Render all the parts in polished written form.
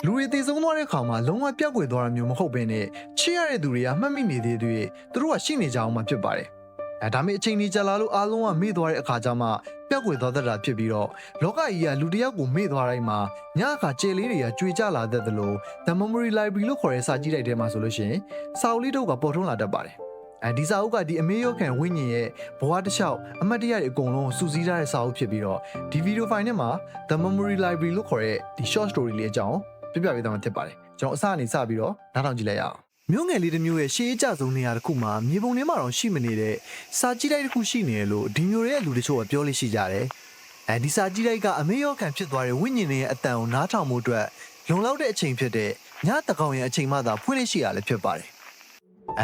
လူတွေတည်ဆုံးသွားတဲ့ခါမှာလုံးဝပြောက်ကွယ်သွားတာမျိုးမဟုတ်ဘဲနဲ့ချစ်ရတဲ့သူတွေကမှတ်မိနေသေးတွေသူတို့ကရှိနေကြအောင်မှဖြစ်ပါတယ်ဒါပေမဲ့အချိန်ကြီးကြာလာလို့အားလုံးကမေ့သွားတဲ့အခါကျမှပြောက်ကွယ်သွားတတ်တာဖြစ်ပြီးတော့လောကကြီးကလူတစ်ယောက်ကိုမေ့သွားတိုင်းမှာညအခါကျဲလေးတွေကကြွေကြလာတတ်တယ်လို့ The Memory Library လို့ခေါ်တဲ့စာကြည့်လိုက်တဲ့မှာဆိုလို့ရှိရင်စာအုပ်လေးတို့ကပေါ်ထွန်းလာတတ်ပါတယ်ဒီစာအုပ်ကဒီအမေရောခံဝိညာဉ်ရဲ့ဘဝတစ်လျှောက်အမှတ်တရတွေအကုန်လုံးစုစည်းထားတဲ့စာအုပ်ဖြစ်ပြီးတော့ဒီဗီဒီယိုဖိုင်ထဲမှာ The Memory Library လို့ခေါ်တဲ့ဒီ short story လေးအကြောင်းပြပြပေးသွားမှာဖြစ်ပါတယ်ကျွန်တော်အစအနေစပြီးတော့နားထောင်ကြည့်လိုက်ရအောင်မြို့ငယ်လေးတစ်မျိုးရဲ့ရှေးအကျဆုံးနေရာတစ်ခုမှာမြေပုံထဲမှာတော့ရှိမနေတဲ့စာကြည့်လိုက်တစ်ခုရှိနေတယ်လို့ဒီမျိုးရဲ့လူတချို့ကပြောလို့ရှိကြတယ်ဒီစာကြည့်လိုက်ကအမေရောခံဖြစ်သွားတဲ့ဝိညာဉ်ရဲ့အတန်ကိုနားထောင်မှုအတွက်လုံလောက်တဲ့အချိန်ဖြစ်တဲ့ညတကောင်ရဲ့အချိန်မှသာဖွင့်လို့ရှိရလဲဖြစ်ပါတယ်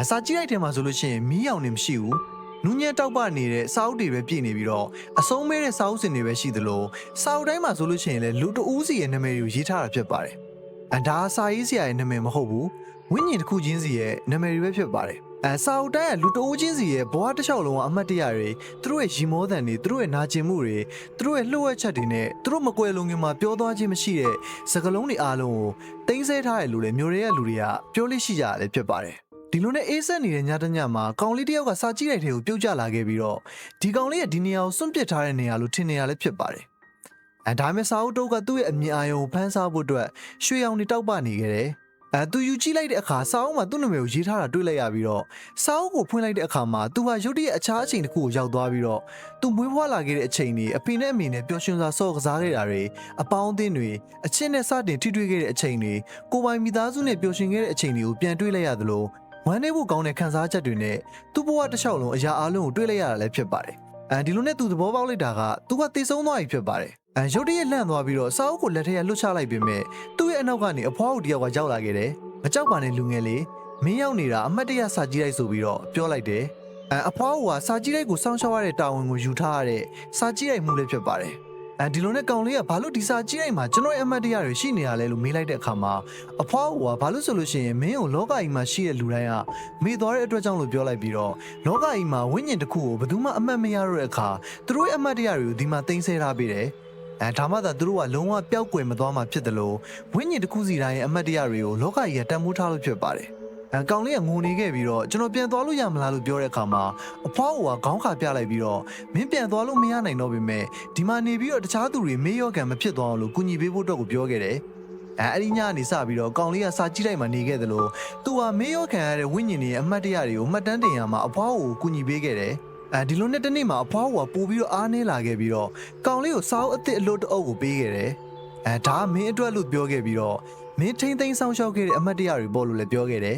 စာကြည့်လိုက်တယ်မှာဆိုလို့ရှိရင်မီးရောင်နေမရှိဘူးနူးညံ့တောက်ပနေတဲ့စာအုပ်တွေပဲပြည့်နေပြီးတော့အဆုံးမဲတဲ့စာအုပ်စင်တွေပဲရှိသလိုစာအုပ်တိုင်းမှာဆိုလို့ရှိရင်လည်းလူတဦးစီရဲ့နာမည်ကိုရေးထားတာဖြစ်ပါတယ်ဒါစာရေးဆရာရဲ့နာမည်မဟုတ်ဘူးဝိညာဉ်တစ်ခုချင်းစီရဲ့နာမည်တွေပဲဖြစ်ပါတယ်စာအုပ်တိုင်းကလူတဦးချင်းစီရဲ့ဘဝတစ်လျှောက်လုံးကအမှတ်တရတွေသူတို့ရဲ့ရီမောသံတွေသူတို့ရဲ့နာကျင်မှုတွေသူတို့ရဲ့လှုပ်ဝက်ချက်တွေနဲ့သူတို့မကွယ်လွန်ခင်မှာပြောသွားခြင်းမရှိတဲ့စကားလုံးတွေအားလုံးကိုတင်းဆဲထားတဲ့လူတွေမျိုးတွေကလူတွေကပြောလို့ရှိကြရတယ်ဖြစ်ပါတယ်ဒီလိုနဲ့အေးဆက်နေတဲ့ညတညမှာကောင်လေးတယောက်ကစာကြည့်လိုက်တဲ့ကိုပြုတ်ကျလာခဲ့ပြီးတော့ဒီကောင်လေးရဲ့ဒီနေရာကိုစွန့်ပစ်ထားတဲ့နေရာလို့ထင်နေရလဲဖြစ်ပါတယ်ဒါပေမဲ့စာအုပ်တုပ်ကသူ့ရဲ့အမြင်အာရုံကိုဖန်ဆားဖို့အတွက်ရွှေရောင်တွေတောက်ပနေခဲ့တယ်သူယူကြည့်လိုက်တဲ့အခါစာအုပ်မှာသူ့နာမည်ကိုရေးထားတာတွေ့လိုက်ရပြီးတော့စာအုပ်ကိုဖွင့်လိုက်တဲ့အခါမှာသူဟာရုတ်တရက်အခြားအချိန်တစ်ခုကိုရောက်သွားပြီးတော့သူမွေးဖွားလာခဲ့တဲ့အချိန်တွေအဖေနဲ့အမေနဲ့ပျော်ရွှင်စွာဆော့ကစားခဲ့တာတွေအပေါင်းအသင်းတွေအချင်းနဲ့စတင်ထိတွေ့ခဲ့တဲ့အချိန်တွေကိုပိုင်မိသားစုနဲ့ပျော်ရွှင်ခဲ့တဲ့အချိန်တွေကိုပြန်တွေ့လိုက်ရသလိုဝမ်းနည်းဖို့ကောင်းတဲ့ခံစားချက်တွေနဲ့သူ့ဘဝတစ်လျှောက်လုံးအရာအလုံးကိုတွေ့လိုက်ရတာလည်းဖြစ်ပါတယ်ဒီလိုနဲ့သူသဘောပေါက်လိုက်တာကသူကသေဆုံးသွားပြီဖြစ်ပါတယ်ရုတ်တရက်လန့်သွားပြီးတော့စာအုပ်ကိုလက်ထဲကလွတ်ချလိုက်ပေမဲ့သူ့ရဲ့အနောက်ကနေအဖွားကိုတယောက်ကရောက်လာခဲ့တယ်မကြောက်ပါနဲ့လူငယ်လေးမင်းရောက်နေတာအမှတ်တရစာကြည့်လိုက်ဆိုပြီးတော့ပြောလိုက်တယ်အဖွားကစာကြည့်လိုက်ကိုစောင့်ရှောက်ရတဲ့တာဝန်ကိုယူထားရတဲ့စာကြည့်လိုက်မှုလည်းဖြစ်ပါတယ်ဒီလိုနဲ့ကောင်လေးကဘာလို့ဒီစာကြည့်လိုက်မှာကျွန်တော်ရဲ့အမှတ်တရတွေရှိနေရလဲလို့မေးလိုက်တဲ့အခါမှာအဖွားကဘာလို့ဆိုလို့ရှိရင်မင်းကိုလောကကြီးမှာရှိတဲ့လူတိုင်းကမေ့သွားတဲ့အတွက်ကြောင့်လို့ပြောလိုက်ပြီးတော့လောကကြီးမှာဝိညာဉ်တစ်ခုကိုဘယ်သူမှအမှတ်မရတော့တဲ့အခါသူတို့ရဲ့အမှတ်တရတွေကိုဒီမှာတင်ဆက်ထားပေးတယ်ဒါမှသာသူတို့ကလုံးဝပျောက်ကွယ်မသွားမှာဖြစ်တယ်လို့ဝိညာဉ်တစ်ခုစီတိုင်းရဲ့အမှတ်တရတွေကိုလောကကြီးကတန်ဖိုးထားလို့ဖြစ်ပါတယ်ကောင်လေးကငိုနေခဲ့ပြီးတော့ကျွန်တော်ပြန်သွားလို့ရမလားလို့ပြောတဲ့အခါမှာအဖွားကခေါင်းခါပြလိုက်ပြီးတော့မင်းပြန်သွားလို့မရနိုင်တော့ပေမဲ့ဒီမှာနေပြီးတော့တခြားသူတွေမေးရောကံမဖြစ်သွားအောင်လို့ကူညီပေးဖို့အတွက်ကိုပြောခဲ့တယ်အဲ့ဒီညနေစပြီးတော့ကောင်လေးကစာကြည့်လိုက်မှနေခဲ့တယ်လို့သူကမေးရောခံရတဲ့ဝိညာဉ်တွေရဲ့အမှတ်တရတွေကိုမှတ်တမ်းတင်ရမှာအဖွားကိုကူညီပေးခဲ့တယ်ဒီလိုနဲ့တနေ့မှာအဖွားကပို့ပြီးတော့အားနေလာခဲ့ပြီးတော့ကောင်လေးကိုစာအုပ်အသစ်အလို့တအုပ်ကိုပေးခဲ့တယ်ဒါကမင်းအတွက်လို့ပြောခဲ့ပြီးတော့မင်းထိမ့်သိမ်းဆောင်ရှောက်ခဲ့တဲ့အမှတ်တရတွေပေါ့လို့လည်းပြောခဲ့တယ်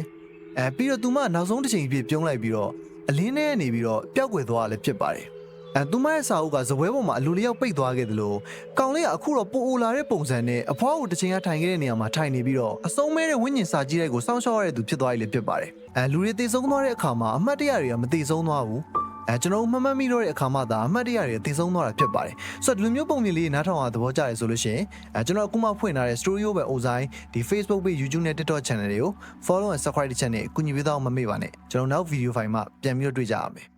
ပြီးတော့သူမနောက်ဆုံးတစ်ချိန်ပြပြုံးလိုက်ပြီးတော့အလင်းထဲကနေပြီးတော့ပျောက်ကွယ်သွားတာလည်းဖြစ်ပါတယ်သူမရဲ့စာအုပ်ကဇပွဲပေါ်မှာအလိုလျောက်ပိတ်သွားခဲ့တယ်လို့ကောင်လေးကအခုတော့ပိုအိုလာတဲ့ပုံစံနဲ့အဖွားကိုတစ်ချိန်ကထိုင်ခဲ့တဲ့နေရာမှာထိုင်နေပြီးတော့အဆုံးမဲတဲ့ဝိညာဉ်စာကြည့်လိုက်ကိုစောင့်ရှောက်ရတဲ့သူဖြစ်သွားပြီလည်းဖြစ်ပါတယ်လူတွေသေဆုံးသွားတဲ့အခါမှာအမှတ်တရတွေကမသေဆုံးသွားဘူးကျွန်တော်မှတ်မိတော့တဲ့အခါမှသာအမှတ်တရတွေတည်ဆုံးသွားတာဖြစ်ပါတယ်ဆိုတော့ဒီလိုမျိုးပုံမြင်လေးနားထောင်အောင်သဘောကျတယ်ဆိုလို့ရှိရင်ကျွန်တော်အခုမှဖွင့်ထားတဲ့ Story ပဲအိုဇိုင်းဒီ Facebook page YouTube နဲ့ TikTok channel တွေကို follow and subscribe channel ကိုကူညီပေးတော့မမေ့ပါနဲ့ကျွန်တော်နောက် video file မှာပြန်ပြီးတော့တွေ့ကြရမယ်